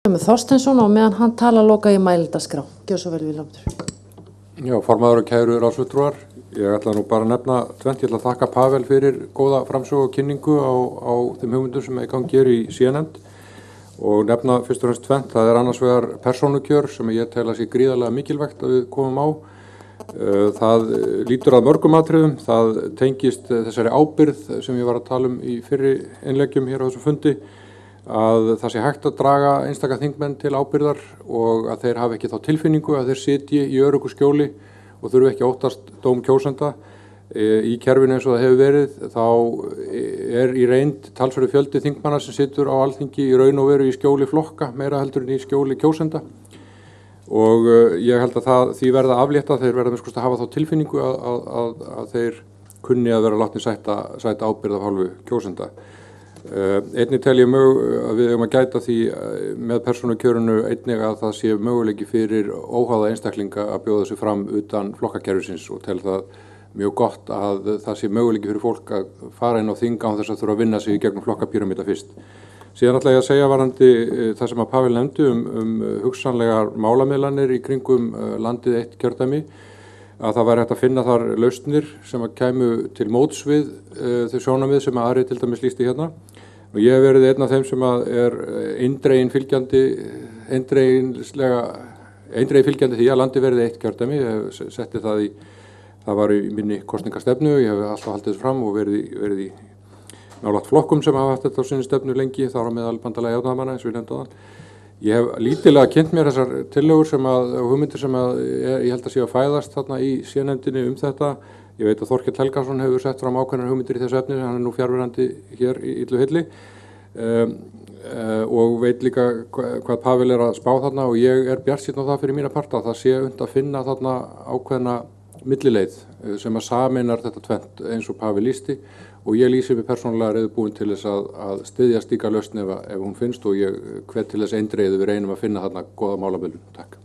Þorsteinsson og meðan hann tala loka ég mælendaskrá. Gjörðu svo vel, Vilhjálmur. Já, formaður og kæru ráðsfulltrúar. Ég ætla nú bara að nefna tvennt. Ég ætla að þakka Pavel fyrir góða framsögu og kynningu á þeim hugmyndum sem í gangi hér í siðanefnd og nefna fyrst og fremst tvennt. Það er annars vegar persónukjör sem ég tel að sé gríðarlega mikilvægt að við komum á. Það lítur að mörgum atriðum. Það tengist þessari ábyrgð sem ég var að tala um í fyrri innleggjum hér á þessu fundi, að það sé hægt að draga einstaka þingmenn til ábyrgðar og að þeir hafi ekki þá tilfinningu að þeir sitji í öruggu skjóli og þurfi ekki að óttast dóm kjósenda. Í kerfinu eins og það hefur verið þá er í reynd talsverður fjöldi þingmanna sem situr á Alþingi í raun og veru í skjóli flokka meira heldur en í skjóli kjósenda og ég held að því verða aflétta, þeir verða að hafa þá tilfinningu að þeir kunni að vera látnir sæta ábyrgð af hálfu kjósenda. Einnig tel ég að við eigum að gæta því með persónukjörinu einnig að það sé möguleiki fyrir óháða einstaklinga að bjóða sig fram utan flokkakerfisins og tel það mjög gott að það sé möguleiki fyrir fólk að fara inn á þing án þess að þurfa að vinna sig í gegnum flokkapíramída fyrst. Síðan ætla ég að segja varðandi það sem að Pavel nefndi hugsanlegar málamiðlanir í kringum landið eitt kjördæmi, að það væri hægt að finna þar lausnir sem að kæmu til móts við þau sjónarmið sem að Ari til dæmis lýsti hérna. Og ég hef verið einn af þeim sem að er eindreginn fylgjandi því að landi verði eitt kjördæmi. Ég hef setti það var í minni kosningastefnu, ég hef alltaf haldið þessu fram og verið í nálægt flokkum sem hafa haft þetta á sinni stefnu lengi, þar á meðal bandalagi jafnaðarmanna eins og ég nefndi áðan. Ég hef lítilega kynnt mér þessar tillögur og hugmyndir sem ég held að sé að fæðast þarna í siðanefndinni þetta. Ég veit að Þorkell Helgason hefur sett fram ákveðnar hugmyndir í þessu efni, hann er nú fjarverandi hér í illu hylli og veit líka hvað Pavel er að spá þarna og ég er bjartsýnn á það fyrir mína parta að það sé unnt að finna þarna ákveðna millileið sem að sameinar þetta tvennt eins og Pavel lýsti og ég lýsi mig persónulega reiðubúinn til þess að styðja slíka lausn ef hún finnst og ég hvet til þess eindregið við reynum að finna þarna góða málamiðlun. Takk.